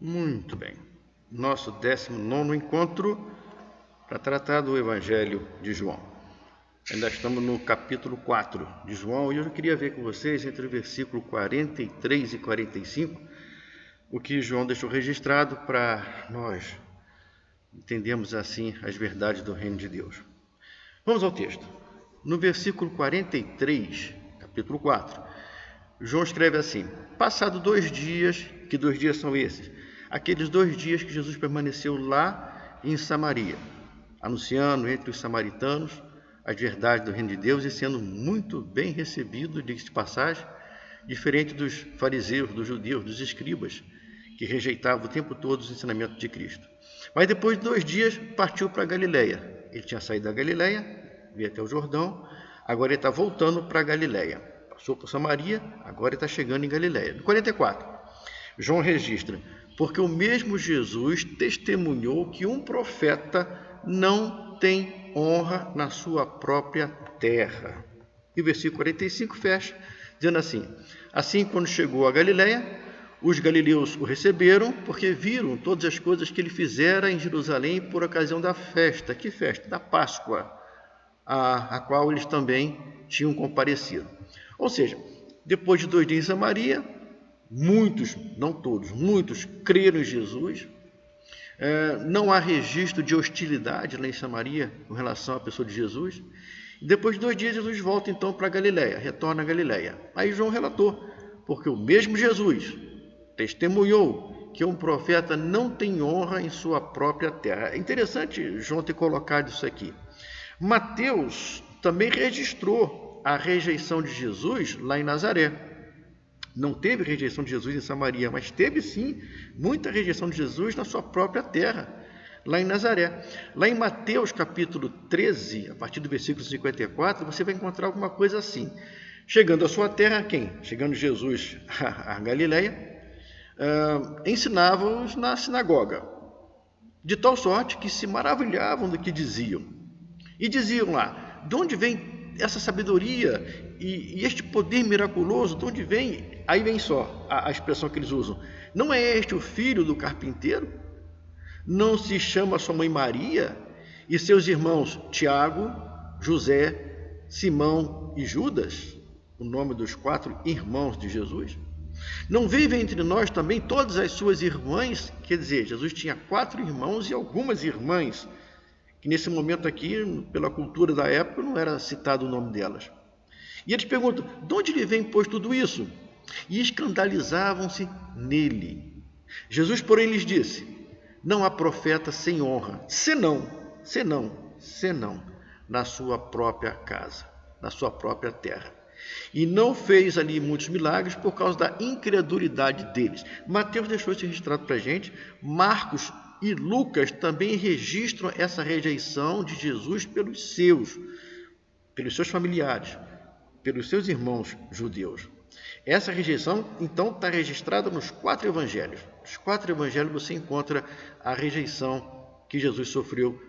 Muito bem. Nosso 19º encontro para tratar do Evangelho de João. Ainda estamos no capítulo 4 de João e eu queria ver com vocês entre o versículo 43 e 45 o que João deixou registrado para nós entendermos assim as verdades do reino de Deus. Vamos ao texto. No versículo 43, capítulo 4, João escreve assim: passado 2 dias, que 2 dias são esses? Aqueles 2 dias que Jesus permaneceu lá em Samaria, anunciando entre os samaritanos as verdades do reino de Deus e sendo muito bem recebido, diga-se de passagem, diferente dos fariseus, dos judeus, dos escribas, que rejeitavam o tempo todo os ensinamentos de Cristo. Mas depois de 2 dias partiu para a Galileia. Ele tinha saído da Galileia, veio até o Jordão, agora ele está voltando para a Galileia. Passou por Samaria, agora ele está chegando em Galileia. No 44, João registra: porque o mesmo Jesus testemunhou que um profeta não tem honra na sua própria terra. E o versículo 45 fecha, dizendo assim: assim, quando chegou a Galileia, os galileus o receberam, porque viram todas as coisas que ele fizera em Jerusalém por ocasião da festa. Que festa? Da Páscoa, a qual eles também tinham comparecido. Ou seja, depois de 2 dias em Samaria, muitos, não todos, muitos creram em Jesus. Não há registro de hostilidade lá em Samaria com relação à pessoa de Jesus. E depois de 2 dias, Jesus volta então para a Galileia, retorna a Galileia. Aí João relatou: porque o mesmo Jesus testemunhou que um profeta não tem honra em sua própria terra. É interessante João ter colocado isso aqui. Mateus também registrou a rejeição de Jesus lá em Nazaré. Não teve rejeição de Jesus em Samaria, mas teve sim muita rejeição de Jesus na sua própria terra, lá em Nazaré. Lá em Mateus capítulo 13, a partir do versículo 54, você vai encontrar alguma coisa assim: chegando à sua terra, quem? Chegando Jesus à Galileia, ensinava-os na sinagoga, de tal sorte que se maravilhavam do que diziam. E diziam lá: de onde vem essa sabedoria e este poder miraculoso? De onde vem? Aí vem só a expressão que eles usam: não é este o filho do carpinteiro? Não se chama sua mãe Maria e seus irmãos Tiago, José, Simão e Judas, o nome dos 4 irmãos de Jesus? Não vivem entre nós também todas as suas irmãs? Quer dizer, Jesus tinha 4 irmãos e algumas irmãs, que nesse momento aqui, pela cultura da época, não era citado o nome delas. E eles perguntam: de onde lhe vem, pois, tudo isso? E escandalizavam-se nele. Jesus, porém, lhes disse: não há profeta sem honra, senão na sua própria casa, na sua própria terra. E não fez ali muitos milagres por causa da incredulidade deles. Mateus deixou isso registrado para a gente. Marcos e Lucas também registram essa rejeição de Jesus pelos seus familiares, pelos seus irmãos judeus. Essa rejeição, então, está registrada nos 4 evangelhos. Nos 4 evangelhos você encontra a rejeição que Jesus sofreu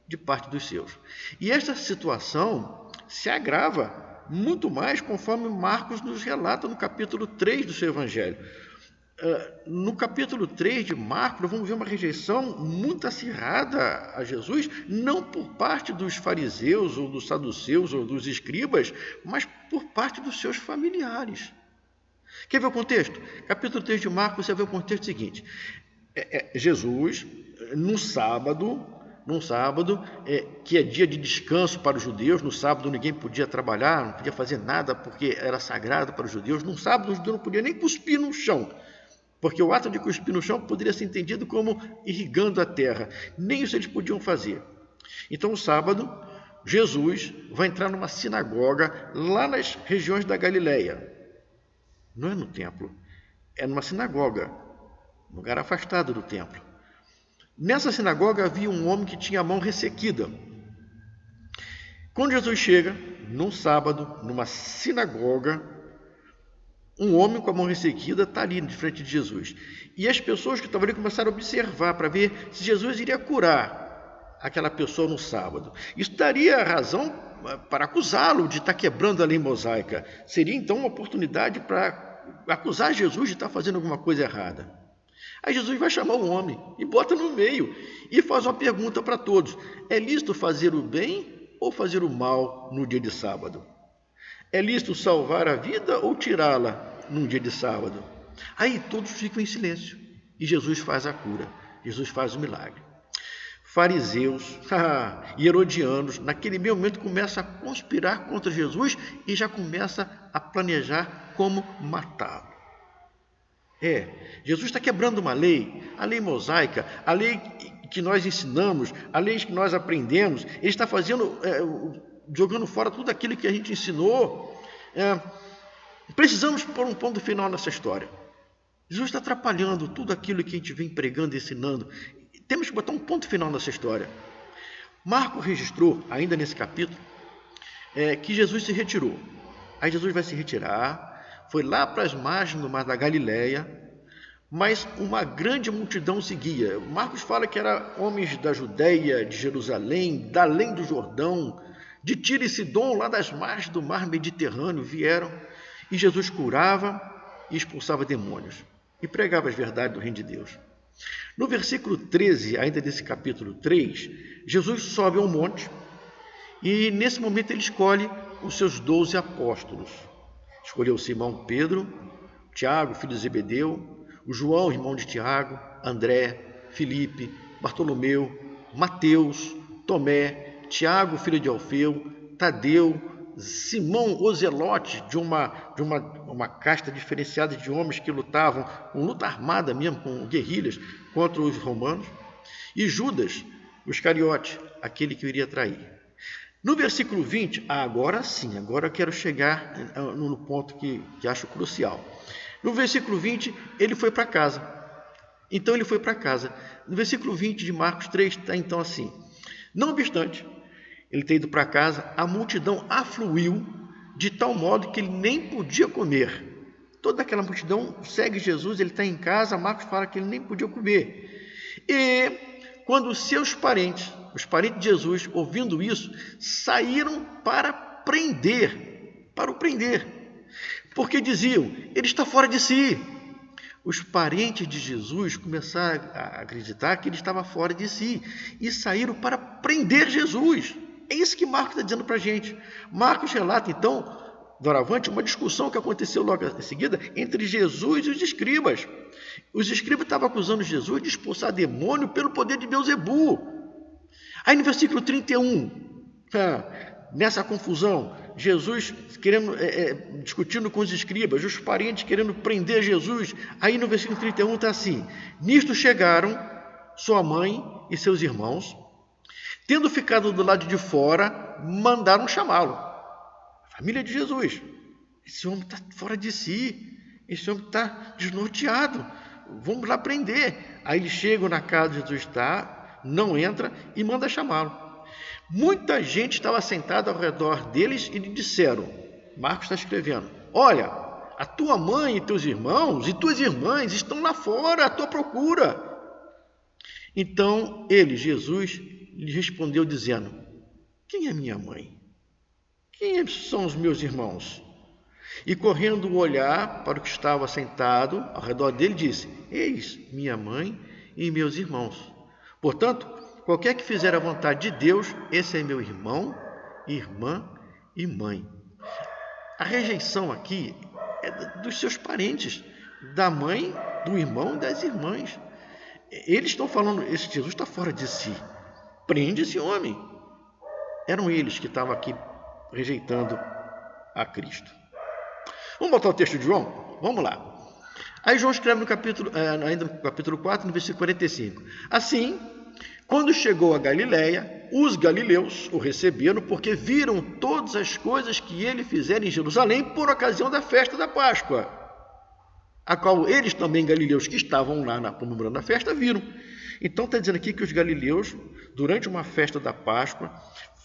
de parte dos seus. E esta situação se agrava muito mais conforme Marcos nos relata no capítulo 3 do seu evangelho. No capítulo 3 de Marcos, vamos ver uma rejeição muito acirrada a Jesus, não por parte dos fariseus, ou dos saduceus, ou dos escribas, mas por parte dos seus familiares. Quer ver o contexto? Capítulo 3 de Marcos, você vê o contexto seguinte: Jesus, num sábado, que é dia de descanso para os judeus. No sábado ninguém podia trabalhar, não podia fazer nada porque era sagrado para os judeus. No sábado os judeus não podiam nem cuspir no chão, porque o ato de cuspir no chão poderia ser entendido como irrigando a terra. Nem isso eles podiam fazer. Então, no sábado, Jesus vai entrar numa sinagoga lá nas regiões da Galileia. Não é no templo, é numa sinagoga, um lugar afastado do templo. Nessa sinagoga havia um homem que tinha a mão ressequida. Quando Jesus chega, num sábado, numa sinagoga, um homem com a mão ressequida está ali de frente de Jesus. E as pessoas que estavam ali começaram a observar para ver se Jesus iria curar aquela pessoa no sábado. Isso daria razão para acusá-lo de estar quebrando a lei mosaica. Seria então uma oportunidade para acusar Jesus de estar fazendo alguma coisa errada. Aí Jesus vai chamar o homem e bota no meio e faz uma pergunta para todos: é lícito fazer o bem ou fazer o mal no dia de sábado? É lícito salvar a vida ou tirá-la num dia de sábado? Aí todos ficam em silêncio e Jesus faz a cura, Jesus faz o milagre. Fariseus e herodianos, naquele mesmo momento, começam a conspirar contra Jesus e já começam a planejar como matá-lo. Jesus está quebrando uma lei, a lei mosaica, a lei que nós ensinamos, a lei que nós aprendemos. Ele está fazendo, jogando fora tudo aquilo que a gente ensinou. Precisamos pôr um ponto final nessa história. Jesus está atrapalhando tudo aquilo que a gente vem pregando e ensinando. Temos que botar um ponto final nessa história. Marcos registrou, ainda nesse capítulo, que Jesus se retirou. Aí Jesus vai se retirar, foi lá para as margens do mar da Galileia, mas uma grande multidão seguia. Marcos fala que eram homens da Judéia, de Jerusalém, da além do Jordão, de Tiro e Sidom, lá das margens do mar Mediterrâneo, vieram, e Jesus curava e expulsava demônios, e pregava as verdades do reino de Deus. No versículo 13, ainda desse capítulo 3, Jesus sobe ao monte, e nesse momento ele escolhe os seus 12 apóstolos. Escolheu Simão Pedro, Tiago, filho de Zebedeu, o João, irmão de Tiago, André, Filipe, Bartolomeu, Mateus, Tomé, Tiago, filho de Alfeu, Tadeu, Simão o Zelote, de uma casta diferenciada de homens que lutavam, com luta armada mesmo, com guerrilhas, contra os romanos, e Judas, o Iscariote, aquele que o iria trair. No versículo 20, agora sim, agora eu quero chegar no ponto que acho crucial. No versículo 20, ele foi para casa. Então ele foi para casa. No versículo 20 de Marcos 3, está então assim: não obstante ele ter ido para casa, a multidão afluiu de tal modo que ele nem podia comer. Toda aquela multidão segue Jesus, ele está em casa, Marcos fala que ele nem podia comer. E quando os seus parentes, os parentes de Jesus, ouvindo isso, saíram para o prender, porque diziam, ele está fora de si. Os parentes de Jesus começaram a acreditar que ele estava fora de si e saíram para prender Jesus. É isso que Marcos está dizendo para a gente. Marcos relata, então, doravante, uma discussão que aconteceu logo em seguida entre Jesus e os escribas. Os escribas estavam acusando Jesus de expulsar demônio pelo poder de Beelzebu. Aí no versículo 31, nessa confusão, Jesus discutindo com os escribas, os parentes querendo prender Jesus. Aí no versículo 31 está assim: nisto chegaram sua mãe e seus irmãos, tendo ficado do lado de fora, mandaram chamá-lo. A família de Jesus. Esse homem está fora de si, esse homem está desnorteado, vamos lá prender. Aí eles chegam na casa onde Jesus está, não entra e manda chamá-lo. Muita gente estava sentada ao redor deles e lhe disseram, Marcos está escrevendo, olha, a tua mãe e teus irmãos e tuas irmãs estão lá fora à tua procura. Então ele, Jesus, lhe respondeu dizendo, quem é minha mãe? Quem são os meus irmãos? E correndo o olhar para o que estava sentado ao redor dele, disse, eis minha mãe e meus irmãos. Portanto, qualquer que fizer a vontade de Deus, esse é meu irmão, irmã e mãe. A rejeição aqui é dos seus parentes, da mãe, do irmão e das irmãs. Eles estão falando, esse Jesus está fora de si. Prende esse homem. Eram eles que estavam aqui rejeitando a Cristo. Vamos botar o texto de João? Vamos lá. Aí João escreve ainda no capítulo 4, no versículo 45. Assim, quando chegou a Galileia, os galileus o receberam porque viram todas as coisas que ele fizera em Jerusalém por ocasião da festa da Páscoa, a qual eles também, galileus que estavam lá comemorando a festa, viram. Então está dizendo aqui que os galileus, durante uma festa da Páscoa,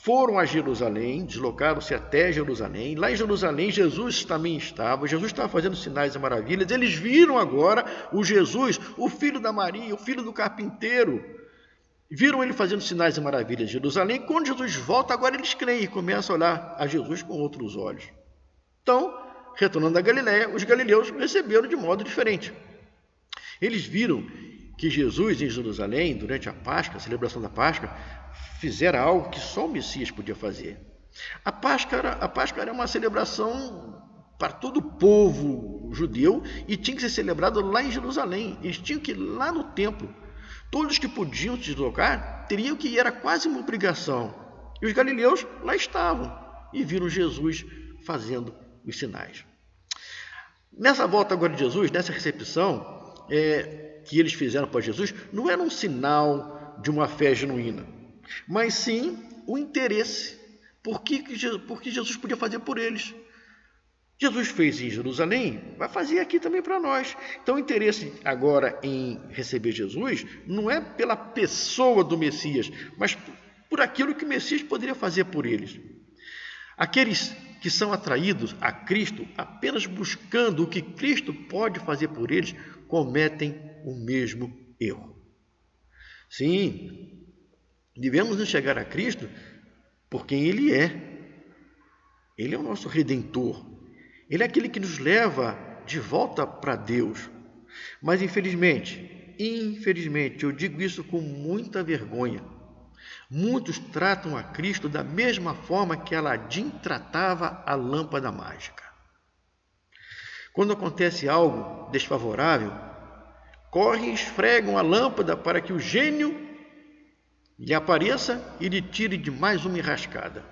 foram a Jerusalém, deslocaram-se até Jerusalém. Lá em Jerusalém, Jesus também estava. Jesus estava fazendo sinais e maravilhas. Eles viram agora o Jesus, o filho da Maria, o filho do carpinteiro. Viram ele fazendo sinais e maravilhas em Jerusalém. Quando Jesus volta, agora eles creem e começam a olhar a Jesus com outros olhos. Então, retornando à Galileia, os galileus receberam de modo diferente. Eles viram que Jesus em Jerusalém, durante a Páscoa, a celebração da Páscoa, fizera algo que só o Messias podia fazer. A Páscoa era uma celebração para todo o povo judeu e tinha que ser celebrado lá em Jerusalém. Eles tinham que ir lá no templo. Todos que podiam se deslocar teriam que ir, era quase uma obrigação. E os galileus lá estavam e viram Jesus fazendo os sinais. Nessa volta agora de Jesus, nessa recepção que eles fizeram para Jesus, não era um sinal de uma fé genuína, mas sim o interesse porque Jesus podia fazer por eles. Jesus fez em Jerusalém, vai fazer aqui também para nós. Então o interesse agora em receber Jesus não é pela pessoa do Messias, mas por aquilo que o Messias poderia fazer por eles. Aqueles que são atraídos a Cristo apenas buscando o que Cristo pode fazer por eles, cometem o mesmo erro. Sim, devemos enxergar a Cristo por quem Ele é. Ele é o nosso Redentor. Ele é aquele que nos leva de volta para Deus. Mas infelizmente, eu digo isso com muita vergonha, muitos tratam a Cristo da mesma forma que Aladim tratava a lâmpada mágica. Quando acontece algo desfavorável, correm e esfregam a lâmpada para que o gênio lhe apareça e lhe tire de mais uma enrascada.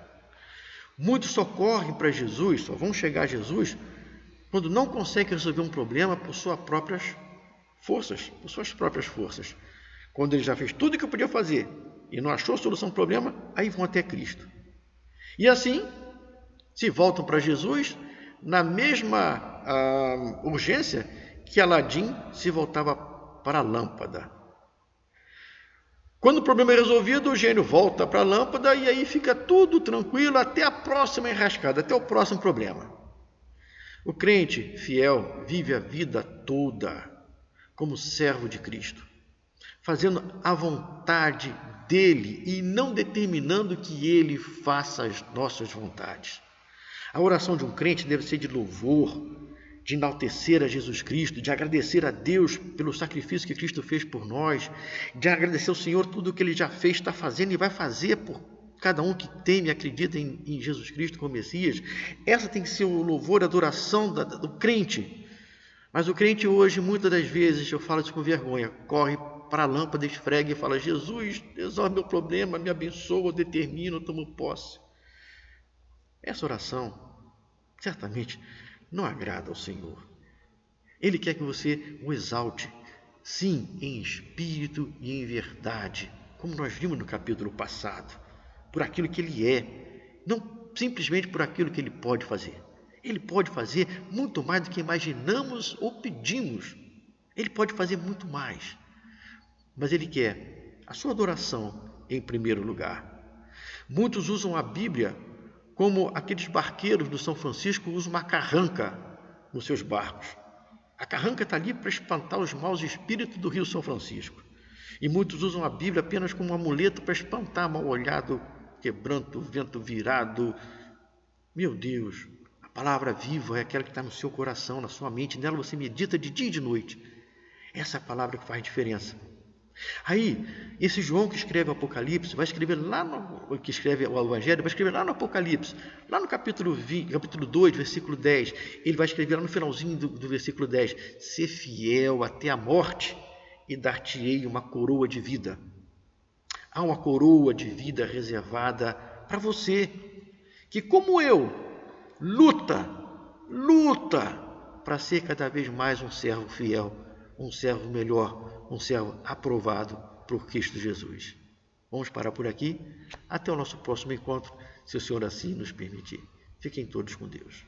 Muitos só correm para Jesus, só vão chegar a Jesus quando não conseguem resolver um problema por suas próprias forças. Quando ele já fez tudo o que podia fazer e não achou solução ao problema, aí vão até Cristo. E assim, se voltam para Jesus na mesma urgência que Aladim se voltava para a lâmpada. Quando o problema é resolvido, o gênio volta para a lâmpada e aí fica tudo tranquilo até a próxima enrascada, até o próximo problema. O crente fiel vive a vida toda como servo de Cristo, fazendo a vontade dele e não determinando que ele faça as nossas vontades. A oração de um crente deve ser de louvor, de enaltecer a Jesus Cristo, de agradecer a Deus pelo sacrifício que Cristo fez por nós, de agradecer ao Senhor tudo o que Ele já fez, está fazendo e vai fazer por cada um que teme e acredita em Jesus Cristo como Messias. Essa tem que ser o louvor, a adoração do crente. Mas o crente hoje, muitas das vezes, eu falo isso com vergonha, corre para a lâmpada, esfrega e fala: Jesus, resolve meu problema, me abençoa, determina, tomo posse. Essa oração certamente não agrada ao Senhor. Ele quer que você o exalte, sim, em espírito e em verdade, como nós vimos no capítulo passado, por aquilo que Ele é, não simplesmente por aquilo que Ele pode fazer. Ele pode fazer muito mais do que imaginamos ou pedimos. Ele pode fazer muito mais. Mas Ele quer a sua adoração em primeiro lugar. Muitos usam a Bíblia como aqueles barqueiros do São Francisco usam uma carranca nos seus barcos. A carranca está ali para espantar os maus espíritos do Rio São Francisco. E muitos usam a Bíblia apenas como um amuleto para espantar mal-olhado, quebranto, vento virado. Meu Deus, a palavra viva é aquela que está no seu coração, na sua mente. Nela você medita de dia e de noite. Essa é a palavra que faz diferença. Aí, esse João que escreve o Apocalipse, vai escrever lá que escreve o Evangelho, vai escrever lá no Apocalipse, lá no capítulo 2, versículo 10, ele vai escrever lá no finalzinho do versículo 10, ser fiel até a morte e dar-te-ei uma coroa de vida. Há uma coroa de vida reservada para você, que como eu, luta para ser cada vez mais um servo fiel, um servo melhor, um servo aprovado por Cristo Jesus. Vamos parar por aqui. Até o nosso próximo encontro, se o Senhor assim nos permitir. Fiquem todos com Deus.